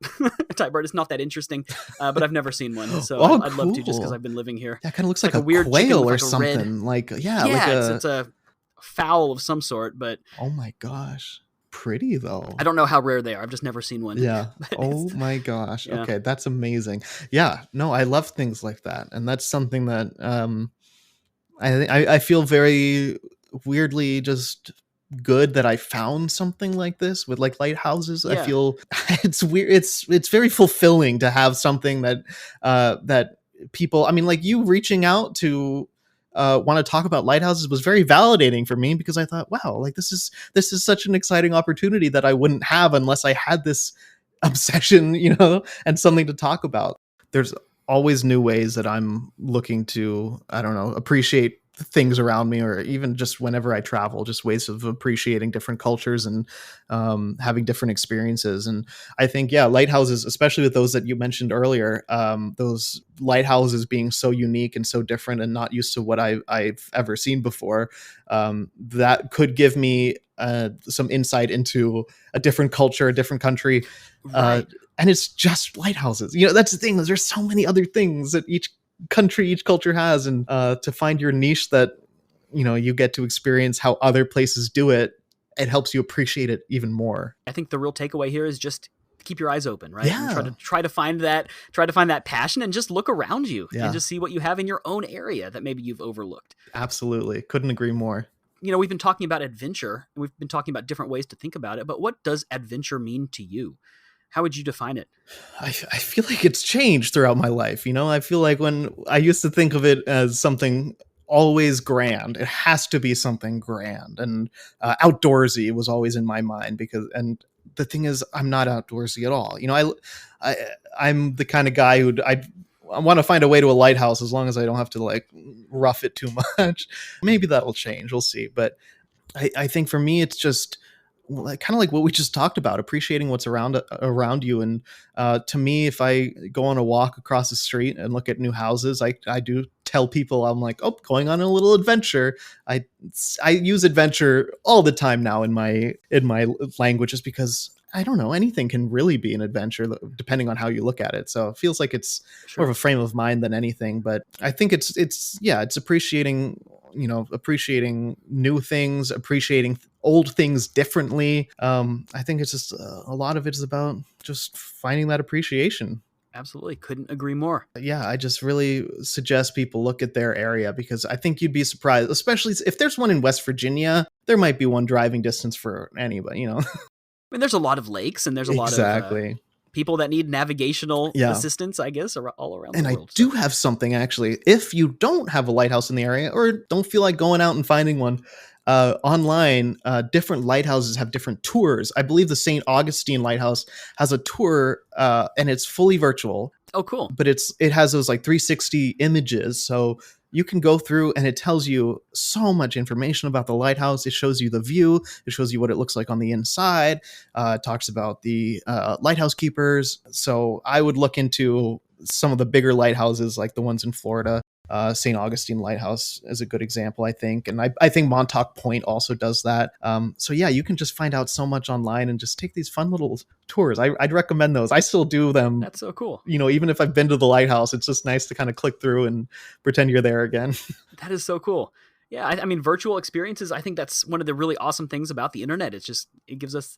bird. It's not that interesting, but I've never seen one. So I'd love to just because I've been living here. That kind of looks like a weird quail or something. It's a fowl of some sort, but oh my gosh. Pretty though. I don't know how rare they are. I've just never seen one. Yeah. Oh my gosh. Yeah. Okay, that's amazing. Yeah. No, I love things like that, and that's something that I feel very weirdly just good that I found something like this with like Lighthouses. I feel it's weird. It's very fulfilling to have something that that people. I mean, like you reaching out to. Want to talk about Lighthouses was very validating for me because I thought, wow, like this is such an exciting opportunity that I wouldn't have unless I had this obsession, and something to talk about. There's always new ways that I'm looking to, I don't know, appreciate things around me, or even just whenever I travel, just ways of appreciating different cultures and having different experiences. And I think, yeah, lighthouses, especially with those that you mentioned earlier, those lighthouses being so unique and so different and not used to what I've ever seen before, that could give me some insight into a different culture, a different country. Right. And it's just lighthouses. You know, that's the thing. There's so many other things that each country, each culture has. And to find your niche that, you know, you get to experience how other places do it, it helps you appreciate it even more. I think the real takeaway here is just keep your eyes open, right? Yeah. And try to find that passion and just look around you Yeah. and just see what you have in your own area that maybe you've overlooked. Absolutely. Couldn't agree more. You know, we've been talking about adventure and we've been talking about different ways to think about it, but what does adventure mean to you? How would you define it? I feel like it's changed throughout my life. You know, I feel like when I used to think of it as something always grand, it has to be something grand, and outdoorsy was always in my mind, because, and the thing is, I'm not outdoorsy at all. You know, I'm the kind of guy who I want to find a way to a lighthouse as long as I don't have to like rough it too much. Maybe that'll change. We'll see. But I think for me, it's just kind of like what we just talked about, appreciating what's around you. And to me, if I go on a walk across the street and look at new houses, I do tell people, I'm like, oh, going on a little adventure. I use adventure all the time now in my language, just because I don't know, anything can really be an adventure depending on how you look at it. So it feels like it's more of a frame of mind than anything. But I think it's appreciating, you know, appreciating new things, appreciating old things differently. I think it's just a lot of it is about just finding that appreciation. Absolutely. Couldn't agree more. Yeah, I just really suggest people look at their area, because I think you'd be surprised, especially if there's one in West Virginia. There might be one driving distance for anybody, you know. I mean, there's a lot of lakes and there's a lot of people that need navigational assistance, I guess, all around the world. And I do have something, actually. If you don't have a lighthouse in the area or don't feel like going out and finding one, online, different lighthouses have different tours. I believe the St. Augustine Lighthouse has a tour, and it's fully virtual. Oh, cool. But it has those like 360 images. So you can go through and it tells you so much information about the lighthouse. It shows you the view. It shows you what it looks like on the inside. It talks about the lighthouse keepers. So I would look into some of the bigger lighthouses, like the ones in Florida. St. Augustine Lighthouse is a good example, I think. And I think Montauk Point also does that. So yeah, you can just find out so much online and just take these fun little tours. I'd recommend those. I still do them. That's so cool. You know, even if I've been to the lighthouse, it's just nice to kind of click through and pretend you're there again. That is so cool. Yeah, I mean, virtual experiences, I think that's one of the really awesome things about the internet. It's just, it gives us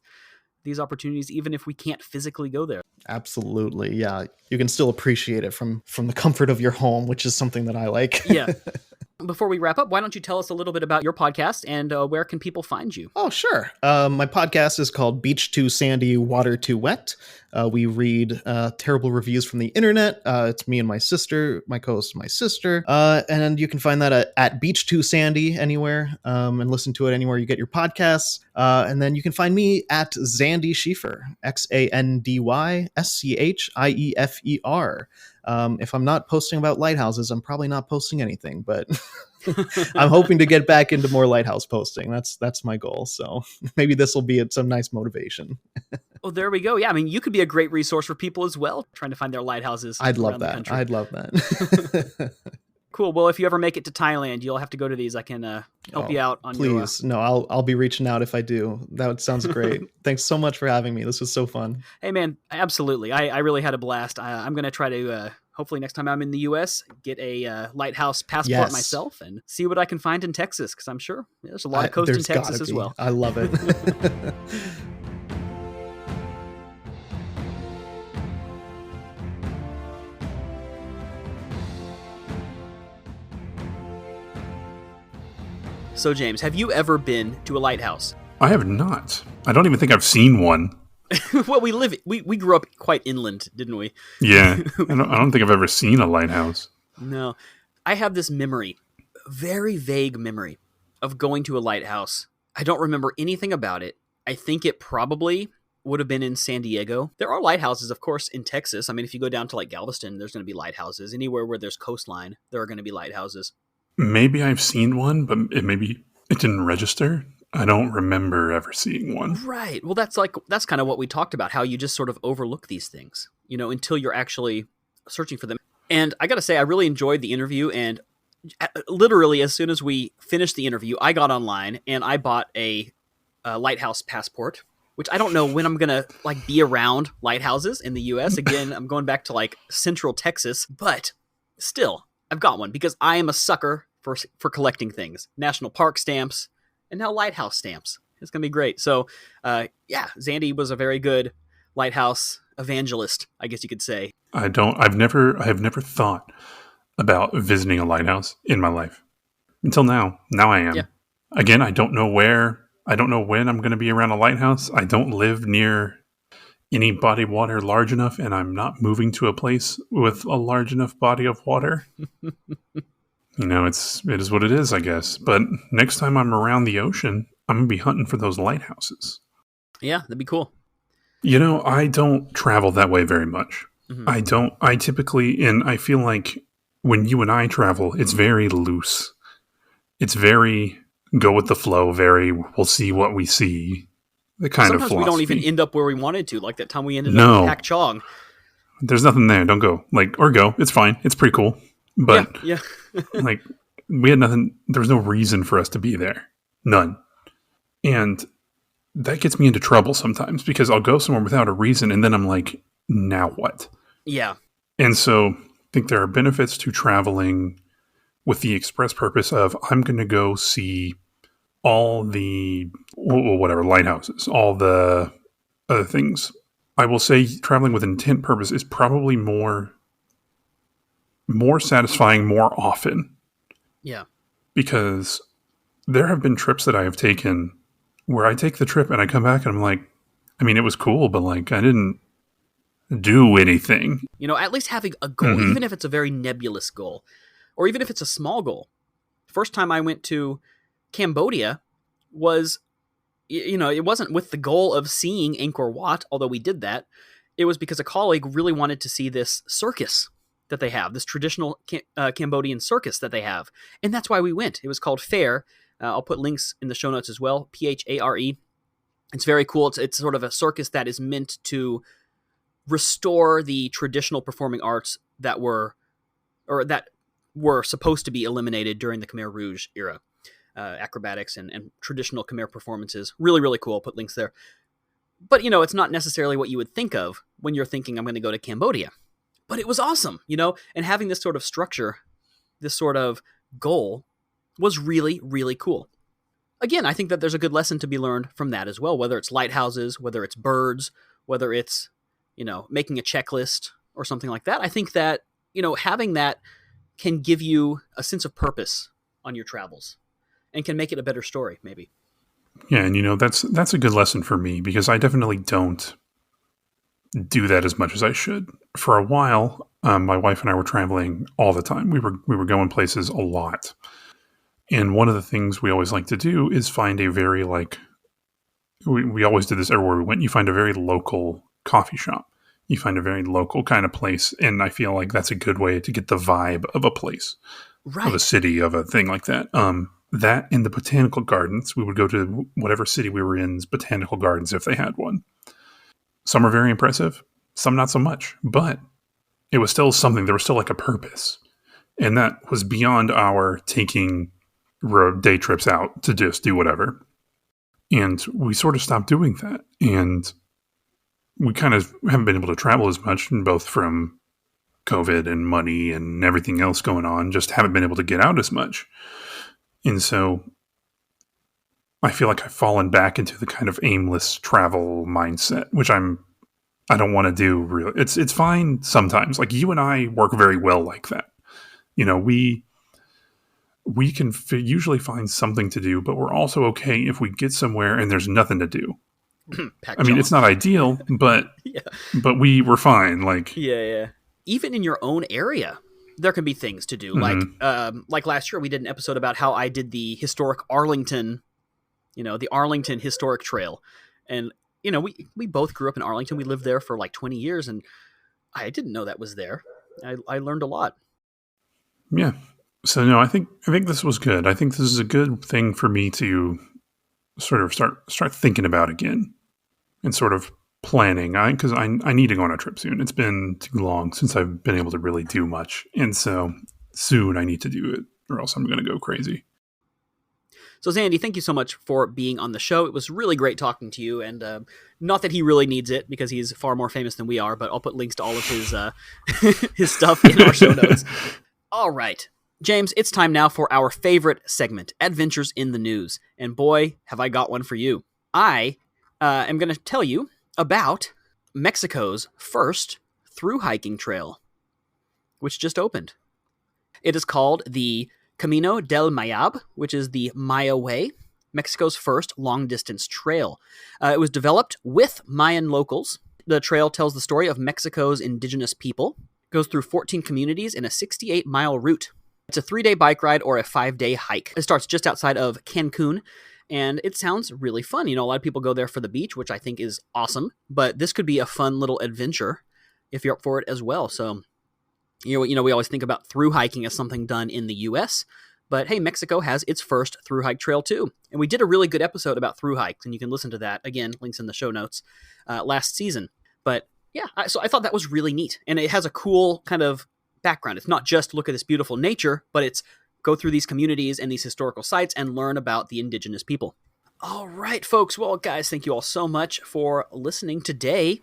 these opportunities even if we can't physically go there. Absolutely. Yeah. You can still appreciate it from the comfort of your home, which is something that I like. Yeah. Before we wrap up, why don't you tell us a little bit about your podcast and where can people find you? Oh, sure. My podcast is called Beach Too Sandy, Water Too Wet. We read terrible reviews from the internet. It's me and my sister, my co-host, my sister. And you can find that at Beach Too Sandy anywhere, and listen to it anywhere you get your podcasts. And then you can find me at Xandy Schiefer, XandySchiefer. If I'm not posting about lighthouses, I'm probably not posting anything, but I'm hoping to get back into more lighthouse posting. That's my goal. So maybe this will be some nice motivation. Well, there we go. Yeah, I mean, you could be a great resource for people as well, trying to find their lighthouses. I'd love that. I'd love that. Cool. Well, if you ever make it to Thailand, you'll have to go to these. I can help you out on please. No, I'll be reaching out if I do. That sounds great. Thanks so much for having me. This was so fun. Hey, man, absolutely. I really had a blast. I'm going to try to, hopefully next time I'm in the U.S., get a lighthouse passport myself and see what I can find in Texas, because I'm sure there's a lot of coast in Texas as well. I love it. So, James, have you ever been to a lighthouse? I have not. I don't even think I've seen one. Well, we grew up quite inland, didn't we? Yeah. I don't think I've ever seen a lighthouse. No. I have this memory, very vague memory, of going to a lighthouse. I don't remember anything about it. I think it probably would have been in San Diego. There are lighthouses, of course, in Texas. I mean, if you go down to like Galveston, there's going to be lighthouses. Anywhere where there's coastline, there are going to be lighthouses. Maybe I've seen one, but maybe it didn't register. I don't remember ever seeing one. Right. Well, that's kind of what we talked about, how you just sort of overlook these things, until you're actually searching for them. And I got to say, I really enjoyed the interview. And literally, as soon as we finished the interview, I got online and I bought a lighthouse passport, which I don't know when I'm gonna be around lighthouses in the U.S. Again, I'm going back to Central Texas, but still, I've got one because I am a sucker for collecting things, national park stamps, and now lighthouse stamps. It's gonna be great. So, yeah, Xandy was a very good lighthouse evangelist, I guess you could say. I have never thought about visiting a lighthouse in my life until now. Now I am. Yeah. Again, I don't know where. I don't know when I'm going to be around a lighthouse. I don't live near any body of water large enough, and I'm not moving to a place with a large enough body of water. It is what it is, I guess. But next time I'm around the ocean, I'm going to be hunting for those lighthouses. Yeah, that'd be cool. I don't travel that way very much. Mm-hmm. I typically, and I feel like when you and I travel, it's very loose. It's very go with the flow, very we'll see what we see. The kind Sometimes of philosophy. we don't even end up where we wanted to, like that time we ended up in Pak Chong. There's nothing there. Don't go. Or go. It's fine. It's pretty cool. But yeah. we had nothing. There was no reason for us to be there. None. And that gets me into trouble sometimes because I'll go somewhere without a reason and then I'm like, now what? Yeah. And so I think there are benefits to traveling with the express purpose of I'm going to go see all the whatever lighthouses, all the other things. I will say traveling with intent purpose is probably more satisfying more often. Yeah. Because there have been trips that I have taken where I take the trip and I come back and I'm like, I mean, it was cool, but I didn't do anything. At least having a goal, even if it's a very nebulous goal, or even if it's a small goal. First time I went to Cambodia was, it wasn't with the goal of seeing Angkor Wat, although we did that. It was because a colleague really wanted to see this circus that they have, this traditional Cambodian circus that they have. And that's why we went. It was called Fair. I'll put links in the show notes as well. Phare. It's very cool. It's sort of a circus that is meant to restore the traditional performing arts that were supposed to be eliminated during the Khmer Rouge era. Acrobatics and traditional Khmer performances. Really, really cool. I'll put links there. But, it's not necessarily what you would think of when you're thinking I'm going to go to Cambodia. But it was awesome, and having this sort of structure, this sort of goal was really, really cool. Again, I think that there's a good lesson to be learned from that as well, whether it's lighthouses, whether it's birds, whether it's, making a checklist or something like that. I think that, having that can give you a sense of purpose on your travels and can make it a better story, maybe. Yeah, and that's a good lesson for me because I definitely don't do that as much as I should. For a while, my wife and I were traveling all the time. We were going places a lot. And one of the things we always like to do is find a very we always did this everywhere we went. You find a very local coffee shop. You find a very local kind of place. And I feel like that's a good way to get the vibe of a place, right, of a city, of a thing like that. That in the botanical gardens, we would go to whatever city we were in's botanical gardens if they had one. Some are very impressive, some not so much, but it was still something. There was still a purpose. And that was beyond our taking day trips out to just do whatever. And we sort of stopped doing that. And we kind of haven't been able to travel as much, both from COVID and money and everything else going on, just haven't been able to get out as much. And so I feel like I've fallen back into the kind of aimless travel mindset, which I don't want to do really. It's fine sometimes. You and I work very well like that. We can usually find something to do, but we're also okay if we get somewhere and there's nothing to do. I mean, it's not ideal, but yeah. But we're fine. Yeah. Even in your own area, there can be things to do. Mm-hmm. Like last year, we did an episode about how I did the historic Arlington, the Arlington Historic Trail, and we both grew up in Arlington. We lived there for 20 years, and I didn't know that was there. I learned a lot. Yeah. So no, I think this was good. I think this is a good thing for me to sort of start thinking about again and sort of planning. Because I need to go on a trip soon. It's been too long since I've been able to really do much, and so soon I need to do it, or else I'm going to go crazy. So, Xandy, thank you so much for being on the show. It was really great talking to you, and not that he really needs it because he's far more famous than we are, but I'll put links to all of his his stuff in our show notes. All right, James, it's time now for our favorite segment, Adventures in the News. And boy, have I got one for you. I am going to tell you about Mexico's first thru-hiking trail, which just opened. It is called the Camino del Mayab, which is the Maya Way, Mexico's first long-distance trail. It was developed with Mayan locals. The trail tells the story of Mexico's indigenous people. It goes through 14 communities in a 68-mile route. It's a 3-day bike ride or a 5-day hike. It starts just outside of Cancun, and it sounds really fun. You know, a lot of people go there for the beach, which I think is awesome, but this could be a fun little adventure if you're up for it as well. So, you know, we always think about thru hiking as something done in the U.S., but hey, Mexico has its first thru hike trail too. And we did a really good episode about thru hikes, and you can listen to that, again, links in the show notes, last season. But yeah, so I thought that was really neat. And it has a cool kind of background. It's not just look at this beautiful nature, but it's go through these communities and these historical sites and learn about the indigenous people. All right, folks. Well, guys, thank you all so much for listening today.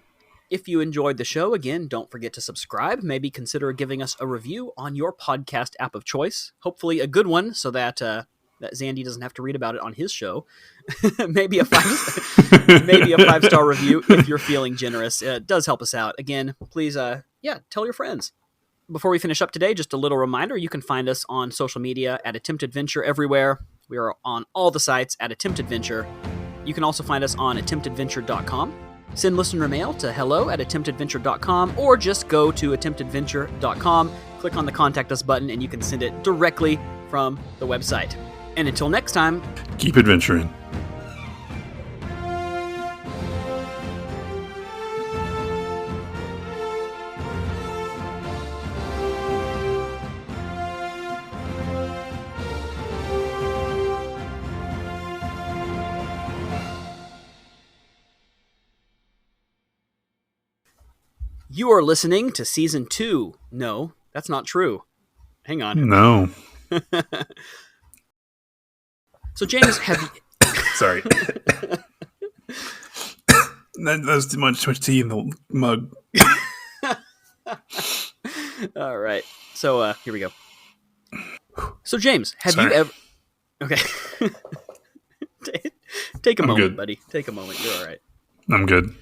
If you enjoyed the show, again, don't forget to subscribe. Maybe consider giving us a review on your podcast app of choice. Hopefully a good one so that that Xandy doesn't have to read about it on his show. maybe a 5-star review if you're feeling generous. It does help us out. Again, please, tell your friends. Before we finish up today, just a little reminder, you can find us on social media at Attempt Adventure everywhere. We are on all the sites at Attempt Adventure. You can also find us on attemptadventure.com. Send listener mail to hello@attemptadventure.com or just go to attemptadventure.com, click on the Contact Us button, and you can send it directly from the website. And until next time, keep adventuring. You are listening to Season 2. No, that's not true. Hang on. No. So, James, have you... Sorry. That's too much tea in the mug. All right. So, here we go. So, James, have Sorry. you ever... Okay. Take a moment, good. buddy. Take a moment. You're all right. I'm good.